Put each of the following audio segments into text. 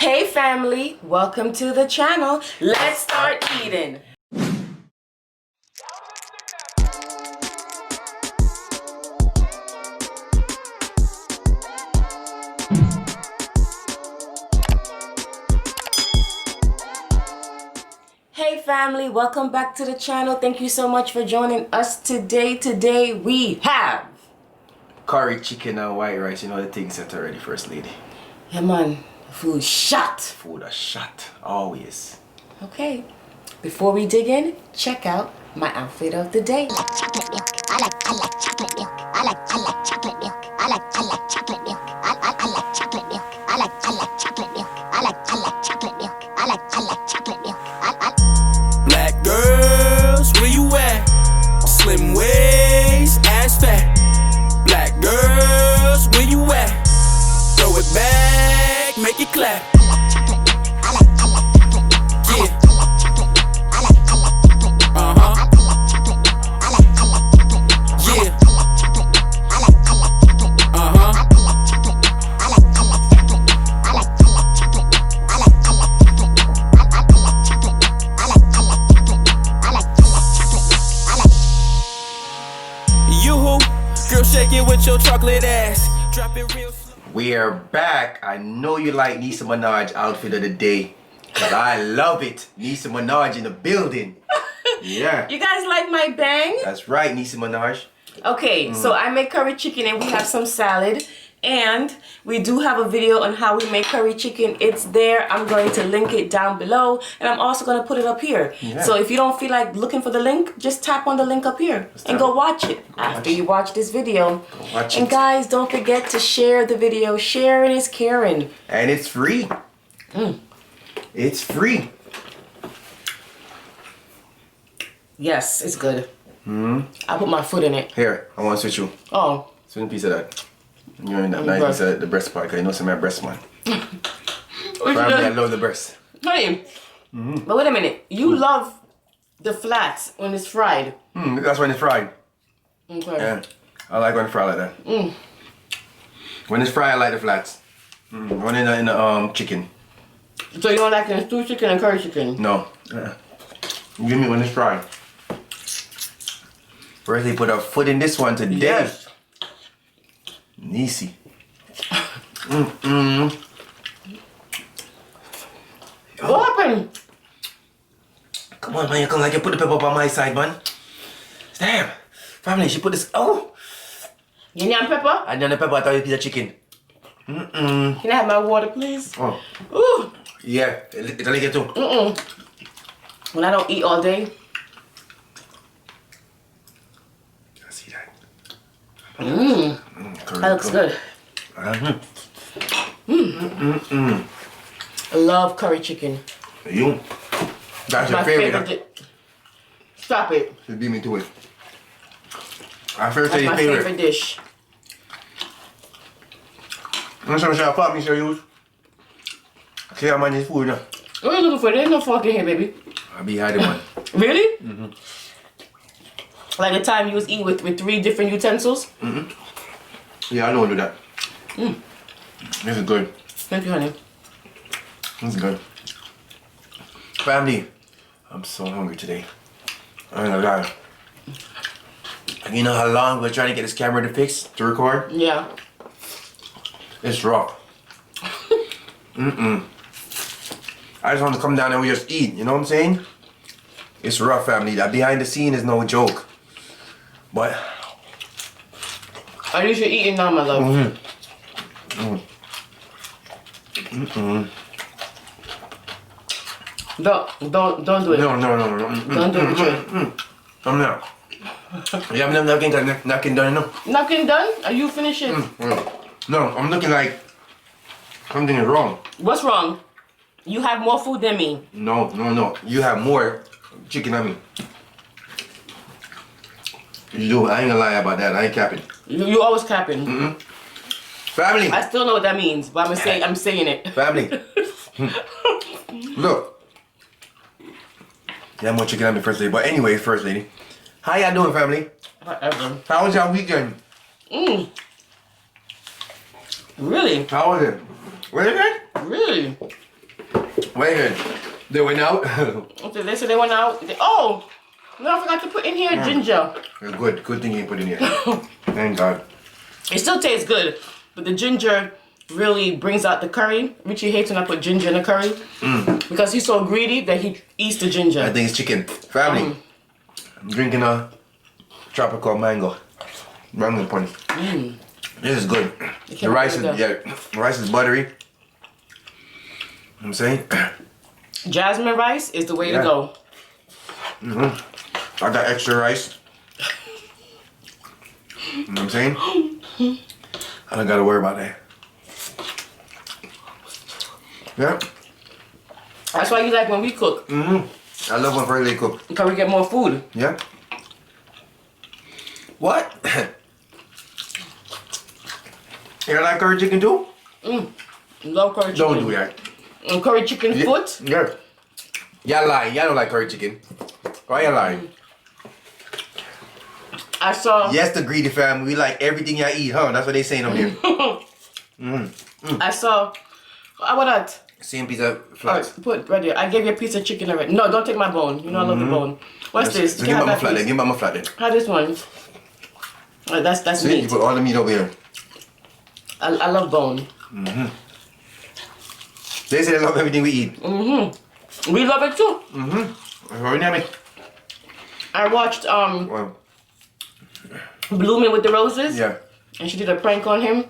Hey family, welcome to the channel. Let's start eating. Hey family, welcome back to the channel. Thank you so much for joining us today. Today we have curry chicken and white rice. You know the things set already, First Lady. yeah man, food shot. Food a shot, always. Okay, before we dig in, check out my outfit of the day. I like chocolate milk. I like chocolate milk. I like chocolate milk. I like chocolate milk. I like chocolate milk. I like chocolate milk. I like chocolate milk. I like chocolate milk. Black girls, where you at? Slim waist, ass fat. Black girls, where you at? Throw it back, make it clap. Yeah. Uh-huh. Yeah. Uh-huh. You girl, shake it with your chocolate ass. Drop it real slow. We are back. I know you like Nicki Minaj outfit of the day, cause I love it. Nicki Minaj in the building. Yeah. You guys like my bang? That's right, Nicki Minaj. Okay, so I make curry chicken and we have some salad. And we do have a video on how we make curry chicken. It's there. I'm going to link it down below. And I'm also going to put it up here. Yeah. So if you don't feel like looking for the link, just tap on the link up here and go watch it after you watch this video. Go watch and it. guys, don't forget to share the video. Sharing is caring. And it's free. It's free. Yes, it's good. I put my foot in it. Here, I want to switch you. Oh. Swing a piece of that. You're in that nice piece of the breast part, cause you know some of my breast man. Family, I love the breast. Honey, but wait a minute. You love the flats when it's fried. That's when it's fried. Okay. Yeah, I like when it's fried like that. When it's fried, I like the flats. When in the chicken. So you don't like the stew chicken and curry chicken? No. Give me when it's fried. First they put a foot in this one today. Yes. Nisi. What happened? Come on, man, you come like you put the pepper up on my side, man. Damn. Family, she put this. Oh. You need pepper? And then the pepper, I thought it was a piece of chicken. Can I have my water, please? Oh. Ooh. Yeah, it's a little too. When I don't eat all day. I see that. That looks good. I love curry chicken. You? That's your My favorite. Stop it. Just beat me to it. I first That's say your my favorite. favorite dish. I'm trying to pop me, sure you. Okay, I'm on this food now. What are you looking for? There's no fork in here, baby. I'll be hiding one. Really? Like the time you was eating with 3 different utensils? Yeah, I know how to do that. This is good. Thank you, honey. This is good. Family, I'm so hungry today. I ain't gonna lie. You know how long we're trying to get this camera to fix, to record? Yeah. It's rough. I just want to come down and we just eat, you know what I'm saying? It's rough, family. That behind the scene is no joke. But At least you're eating now, my love. Don't do it. no. Don't do it, Richie. I'm not. You have napkin done, no? Napkin done? Are you finishing? No, I'm looking like something is wrong. What's wrong? You have more food than me. No. You have more chicken than me. You do. I ain't gonna lie about that. I ain't capping. You always capping. Family. I still know what that means, but I'm saying it. Family. Look. Yeah, I'm more chicken than me, First Lady. But anyway, First Lady. How y'all doing, family? Whatever. How was y'all weekend? Really? How was it? Was it good? Really? Wait a minute. They went out? Okay, they said they went out. Oh! No, I forgot to put in here ginger. Good thing you put in here. Thank God. It still tastes good, but the ginger really brings out the curry. Richie hates when I put ginger in the curry because he's so greedy that he eats the ginger. I think it's chicken. Family, I'm drinking a tropical mango punch. This is good. The rice is the rice is buttery. You know what I'm saying? Jasmine rice is the way to go. I got extra rice. You know what I'm saying? I don't gotta worry about that. Yeah. That's why you like when we cook. I love when Fergie cook. Because we get more food. Yeah. What? You like curry chicken too? Love curry chicken. Don't do that. And curry chicken foot? Yeah. Y'all lying. Y'all don't like curry chicken. Why y'all lying? I saw. Yes, the greedy family. We like everything y'all eat, huh? That's what they saying over here. I saw. What that? Same piece of flat. Put right there. I gave you a piece of chicken already. No, don't take my bone. You know I love the bone. What's this? So You give can me have my that flat then. piece. Give me my flat then. How this one? That's See, you meat. put all the meat over here. I love bone. They say they love everything we eat. We love it too. Very yummy. I watched Well, Blooming with the Roses. yeah. And she did a prank on him.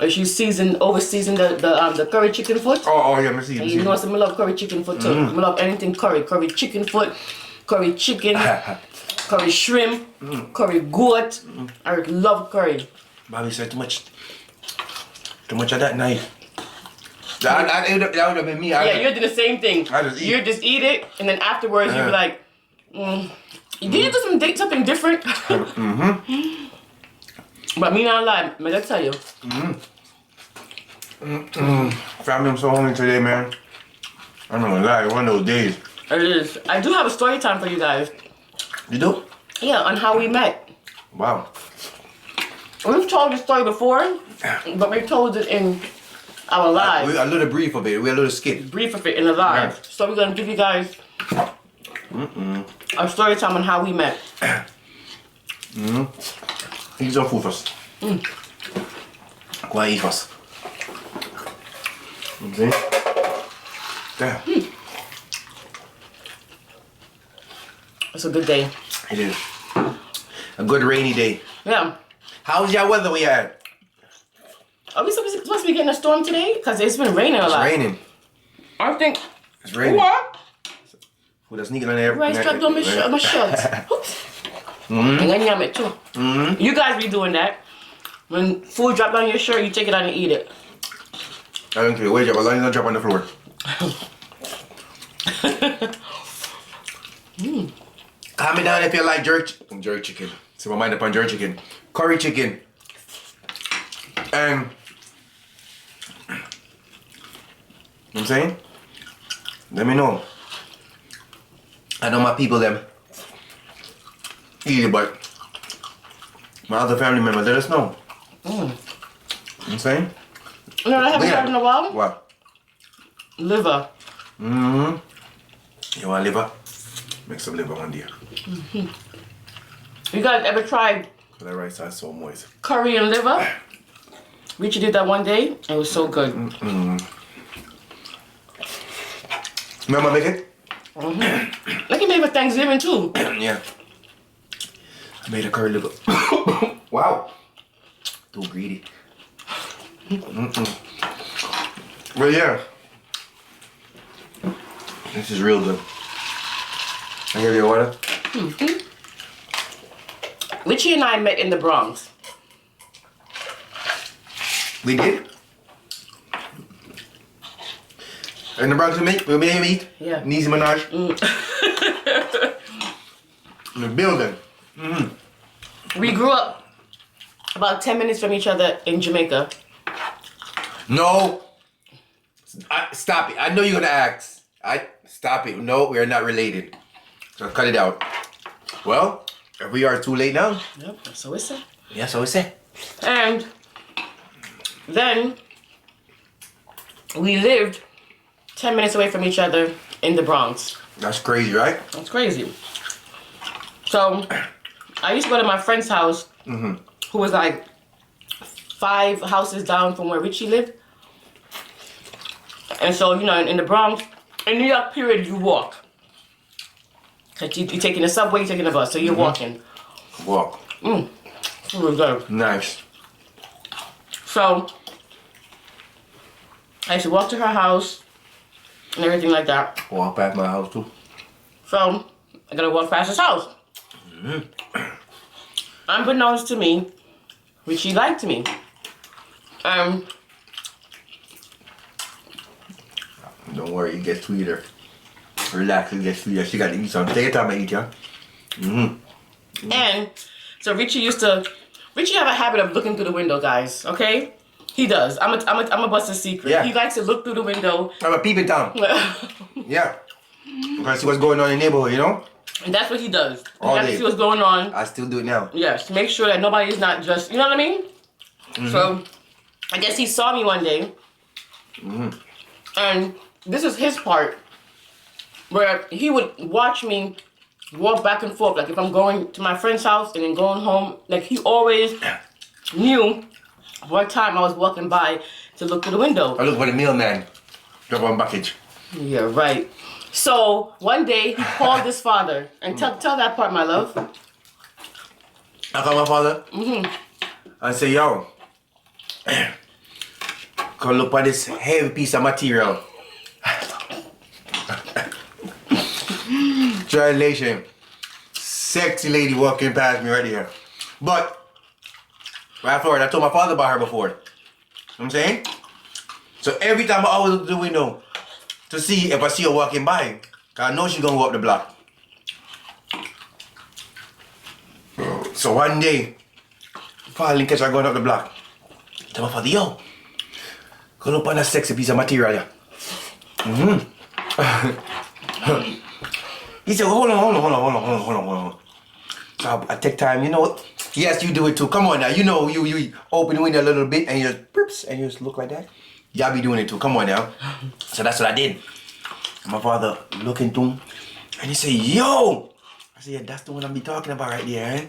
She over seasoned the curry chicken foot. Oh yeah, see. And you know, so I love curry chicken foot too. I love anything curry. Curry chicken foot, curry chicken, curry shrimp, curry goat. I love curry. Bobby said too much of that knife. That would have been me. Yeah, you're doing the same thing. I just eat. You just eat it, and then afterwards you be like, did you do something different? But me not lie, man, I tell you. Family, I'm so hungry today, man. I'm not gonna lie, one of those days. It is. I do have a story time for you guys. You do? Yeah, on how we met. Wow. We've told the story before, but we've told it in our live. A little brief of it. We a little skit. Brief of it in the live. Yeah. So we're gonna give you guys a story time on how we met. Eat some food first. Go and eat first. Okay. Damn. It's a good day. It is. A good rainy day. Yeah. How's your weather we had? Are we supposed to be getting a storm today? Because it's been raining a lot. It's raining. I think. It's raining. What? Who sneaking on there? Right, strapped on my shirt. Oops. And then yum it too. You guys be doing that. When food drop on your shirt, you take it out and eat it. I don't care. Wait, as long as it don't drop on the floor. Comment down if you like jerk chicken. So my mind up on jerk chicken. Curry chicken. And you know what I'm saying? Let me know. I know my people them eat it, but my other family members let us know. You know what I'm saying? You know what I haven't had in a while? What? Liver. You want liver? Make some liver one day. You guys ever tried That rice is so moist. curry and liver? Richie did that one day. It was so good. Remember make it? Like you made for Thanksgiving too. Yeah. I made a curry liver. Wow. Too greedy. Well, yeah. This is real good. I give you a water. Richie and I met in the Bronx. We did? In the Bronx we made him eat? Yeah. Nicki Minaj? In the building. We grew up about 10 minutes from each other in Jamaica. No. Stop it. I know you're gonna ask. Stop it. No, we are not related. So cut it out. Well, if we are too late now. Yep, so it's it. Yeah, so it's it. And then we lived 10 minutes away from each other in the Bronx. That's crazy, right? That's crazy. So, I used to go to my friend's house, who was like 5 houses down from where Richie lived. And so, you know, in the Bronx, in New York, period, you walk. Cause you're taking the subway, you're taking the bus, so you're walking. Walk. It was good. Nice. So, I used to walk to her house and everything like that. Walk past my house too. So, I gotta walk past his house. Unbeknownst to me, Richie liked me. Don't worry, it gets sweeter. Relax, it gets sweeter. She got to eat something. Take your time to eat, yeah? And so Richie have a habit of looking through the window, guys, okay? He does. I'm a bust a secret. Yeah. He likes to look through the window. I'm a peeping Tom. Yeah. Because see what's going on in the neighborhood, you know? And that's what he does. He All has to day. see what's going on. I still do it now. Yes, make sure that nobody's not just, you know what I mean? So, I guess he saw me one day. And this is his part, where he would watch me walk back and forth. Like if I'm going to my friend's house and then going home, like he always knew what time I was walking by to look through the window. I look for the mailman. Drop one package. Yeah, right. So one day he called his father and tell that part, my love. I call my father. I say, yo, come look at this heavy piece of material. Translation. Sexy lady walking past me right here. But, right forward, I told my father about her before. You know what I'm saying? So every time I always look through the window to see if I see her walking by, cause I know she's gonna go up the block. So one day, finally catch her going up the block. I tell my father, yo, go look on that sexy piece of material here. He said, hold on. So I take time, you know what? Yes, you do it too. Come on now, you know, you open the window a little bit and you just, poops, and you just look like that. Y'all be doing it too, come on now. So that's what I did. And my father looking through him, and he said, yo! I said, yeah, that's the one I'm be talking about right there, eh?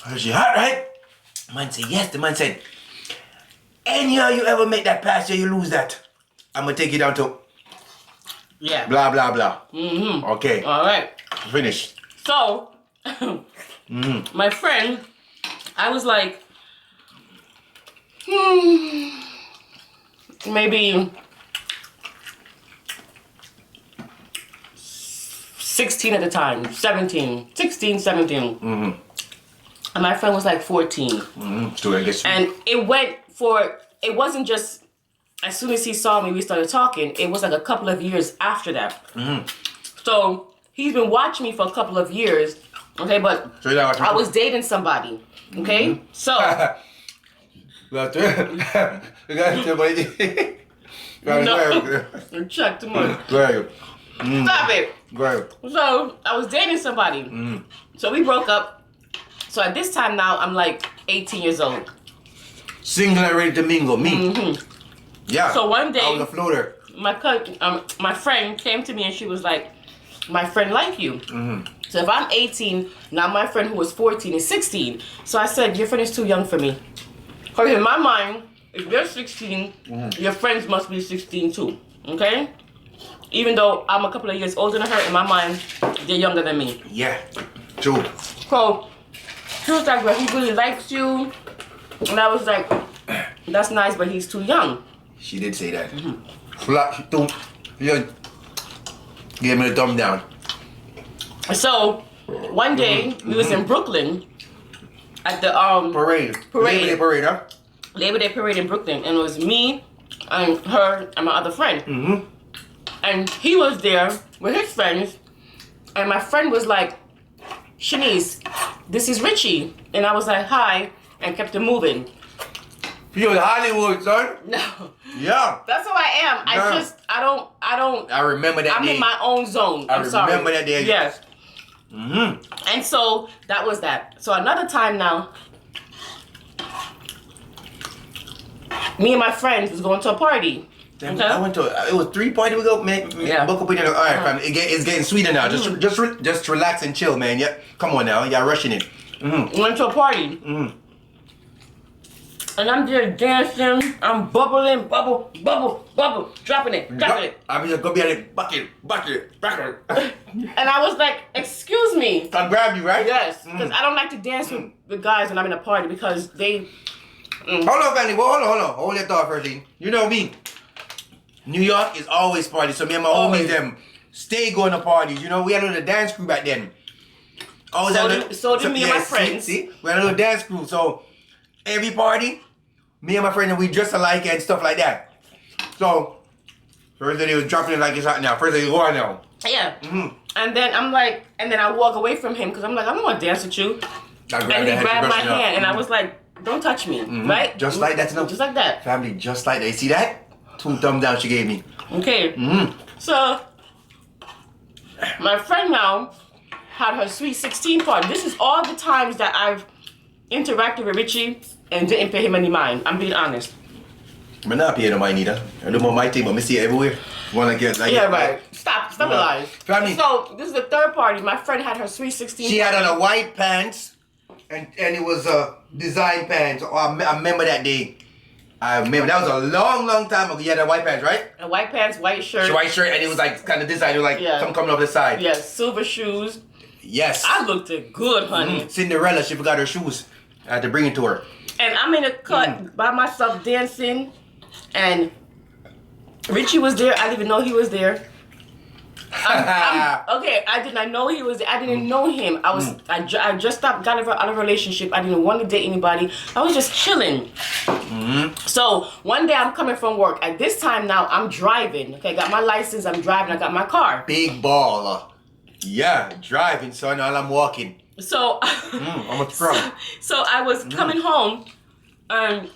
I said, she hot, right? The man said, yes. The man said, anyhow you ever make that pass here, you lose that. I'm gonna take you down to Yeah. blah, blah, blah. Okay, All right. finish. So, my friend, I was like, maybe 16 at the time, 17, 16, 17. And my friend was like 14. So I guess And it wasn't just, as soon as he saw me, we started talking. It was like a couple of years after that. So he's been watching me for a couple of years, okay, but So you're not watching I was dating somebody, okay? So, You got to no, you check too much. Go ahead. Stop it. Go ahead. So I was dating somebody. So we broke up. So at this time now, I'm like 18 years old. Single and ready to mingle. Me. Yeah. So one day, I was a floater. my friend came to me and she was like, my friend like you. So if I'm 18, now my friend who was 14 is 16. So I said, your friend is too young for me. Because in my mind, if they're 16, your friends must be 16 too. Okay? Even though I'm a couple of years older than her, in my mind, they're younger than me. Yeah. True. So she was like, well, he really likes you. And I was like, that's nice, but he's too young. She did say that. Flat. Yeah. Gave me the thumb down. So one day we was in Brooklyn at the Parade. Parade. Labor Day parade, huh? Labor Day parade in Brooklyn, and it was me and her and my other friend. And he was there with his friends, and my friend was like, Shanice, this is Richie. And I was like, hi, and kept it moving. You in Hollywood, son? No. Yeah. That's who I am. No. I don't. I remember that I'm day. in my own zone. I'm sorry. remember that day. Yes. And so that was that. So another time now, me and my friends was going to a party. Then Okay. I went to it was 3 party we go, man. Yeah. Book up with it. All right, fam. It's getting sweeter now. Just relax and chill, man. Yeah, come on now. Y'all rushing it. Went to a party. And I'm there dancing. I'm bubbling, bubble, dropping it. I'm just gonna be at it, bucket. And I was like, excuse me. I grabbed you, right? Yes, because I don't like to dance with guys when I'm in a party because they. Hold on, family. Well, hold on. Hold that thought first, thing. You know me. New York is always party, so me and my homies them stay going to parties. You know, we had a little dance crew back then. So did me and my friends. See, we had a little dance crew. So every party, me and my friends, we dress alike and stuff like that. So first day he was dropping it like it's hot now. First day he was going now. Yeah. And then I'm like, and then I walk away from him because I'm like, I don't want to dance with you. And he grabbed my hand, and I was like, don't touch me, right? Just like that, Just like that. Family, just like that. You see that? 2 thumbs down she gave me. Okay. So my friend now had her sweet 16 party. This is all the times that I've interacted with Richie and didn't pay him any mind. I'm being honest. I'm not paying no mind either. I do more my thing, but I see it everywhere. Wanna get like Yeah, right. Stop the lies. Family. So this is the 3rd party. My friend had her sweet 16. She had on a white pants, and it was a design pants. Oh, I remember that day. I remember that was a long time ago. You had a white pants, right? And white pants, white shirt. White shirt, and it was like kind of design, it was like something coming off the side. Yes, silver shoes. Yes. I looked good, honey. Cinderella, she forgot her shoes. I had to bring it to her. And I'm in a cut by myself dancing, and Richie was there. I didn't even know he was there. Okay, I did not know he was there. I didn't know him. I just got out of a relationship. I didn't want to date anybody. I was just chilling. So one day I'm coming from work. At this time now I'm driving. Okay, got my license. I'm driving. I got my car. Big baller. Yeah, driving, son, while I'm walking. So I'm a truck. So I was coming home.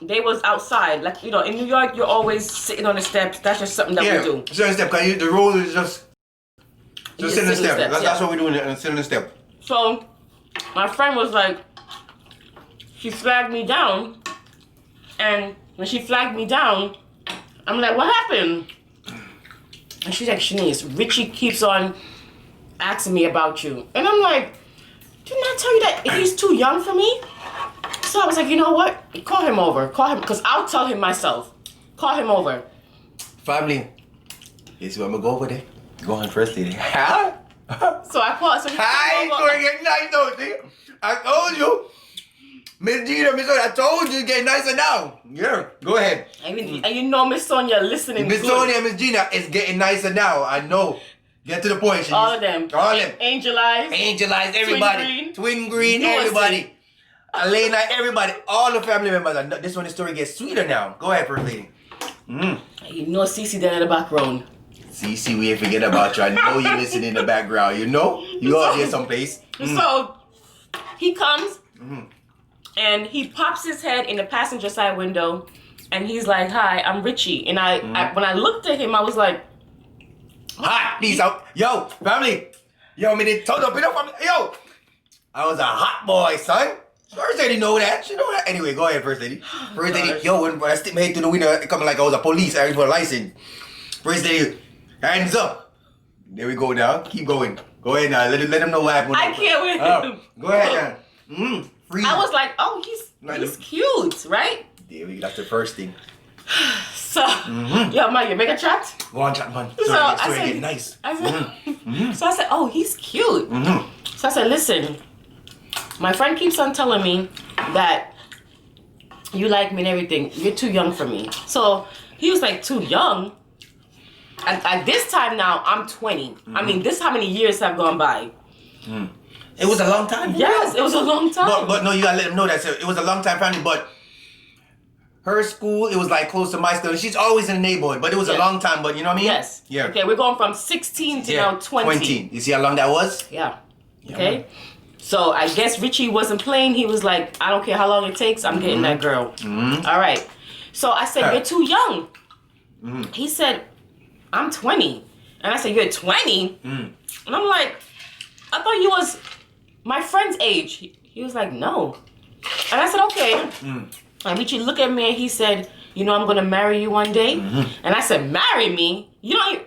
They was outside. Like, you know, in New York, you're always sitting on the steps. That's just something that we do. Sit on the step, because the road is just sit on the step. Steps, that's what we're doing, sit on the step. So my friend was like, she flagged me down. And when she flagged me down, I'm like, what happened? And she's like, Shanice, Richie keeps on asking me about you. And I'm like, didn't I tell you that he's too young for me? So I was like, you know what? Call him over. Call him, because I'll tell him myself. Call him over. Family, you see what I'm going to go over there? Go on first lady. So I called. So Hi, it's going to get nice though, see? I told you. Miss Gina, Miss Sonia, I told you to get nicer now. Yeah, go ahead. And you know Miss Sonia listening. Miss Sonia and Miss Gina is getting nicer now. I know. Get to the point. All of them. All of them. Angel Eyes. Angel Eyes, everybody. Twin Green, Nuance. everybody. Elena, everybody. All the family members. This one, the story gets sweeter now. Go ahead, first lady. You know Cece there in the background. Cece, we ain't forget about you. I know you listen in the background. You know? You out there someplace. So he comes and he pops his head in the passenger side window and he's like, hi, I'm Richie. And I when I looked at him, I was like, hot, peace out. Yo, family. Yo, me they told up enough family. Yo, I was a hot boy, son. First lady know that. She know that. Anyway, go ahead, first lady. First lady, yo, when I stick my head to the window, it come like I was a police asking for a license. First lady, hands up. There we go now. Keep going. Go ahead now. Let them know what happened. I can't wait. Go ahead now. Free. I was like, oh, he's cute, right? There we go. That's the first thing. So, yo, man, you make a chat? Go on, chat, man. So I said, get nice. So I said, oh, he's cute. So I said, listen, my friend keeps on telling me that you like me and everything. You're too young for me. So he was like, too young? At this time now, I'm 20. I mean, this how many years have gone by? It was a long time. Yes, it was a long time. But no, you gotta let them know that it was a long time family. But her school, it was like close to my school. She's always in the neighborhood, but it was a long time. But you know what I mean? Yes. Yeah. Okay, we're going from 16 to now 20. You see how long that was? Yeah. Okay. So I guess Richie wasn't playing. He was like, I don't care how long it takes. I'm getting that girl. All right. So I said, you're too young. He said, I'm 20. And I said, you're 20? And I'm like, I thought you was my friend's age. He was like, no. And I said, okay. And Richie looked at me and he said, you know I'm gonna marry you one day? And I said, marry me? You don't even...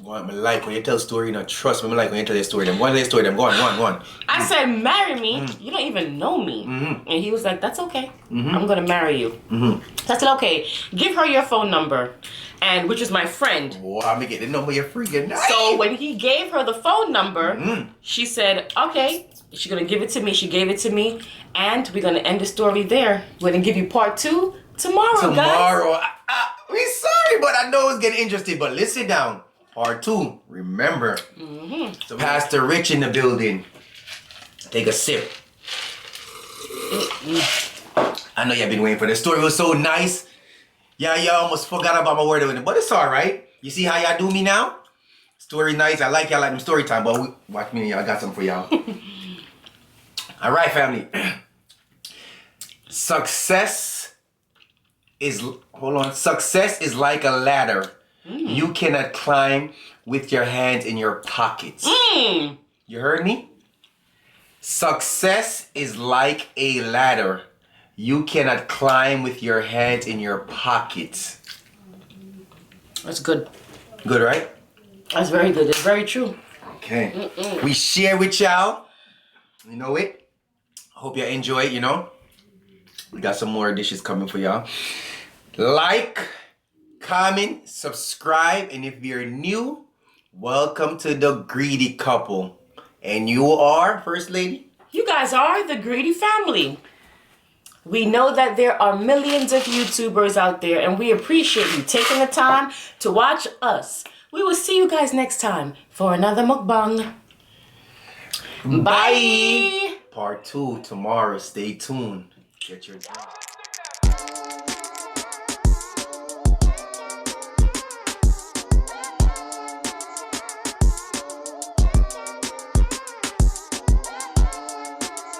Go on, I like when you tell story, you know, trust me, I like when you tell the story. Go on, tell the story, go on. I said, marry me? You don't even know me. And he was like, that's okay. I'm gonna marry you. So I said, okay, give her your phone number. And which is my friend. Wow, I'm gonna get the number you're freaking nice. So when he gave her the phone number, she said, okay, she's gonna give it to me. She gave it to me. And we're gonna end the story there. We're gonna give you part 2 tomorrow, guys. We sorry, but I know it's getting interesting. But listen down. Part 2. Remember. So Pastor Rich in the building. Take a sip. I know you've been waiting for this story. It was so nice. Yeah, you almost forgot about my word with it, but it's all right. You see how y'all do me now? Story nice. I like y'all like them story time, but watch me. I got something for y'all. All right, family. Success is like a ladder. You cannot climb with your hands in your pockets. You heard me? Success is like a ladder. You cannot climb with your hands in your pockets. That's good. Good, right? That's very good. It's very true. Okay. We share with y'all. You know it. Hope you enjoy it, you know. We got some more dishes coming for y'all. Like, comment, subscribe, and if you're new, welcome to the Greedy Couple. And you are, First Lady? You guys are the Greedy family. We know that there are millions of YouTubers out there, and we appreciate you taking the time to watch us. We will see you guys next time for another mukbang. Bye. Part 2 tomorrow. Stay tuned. Get your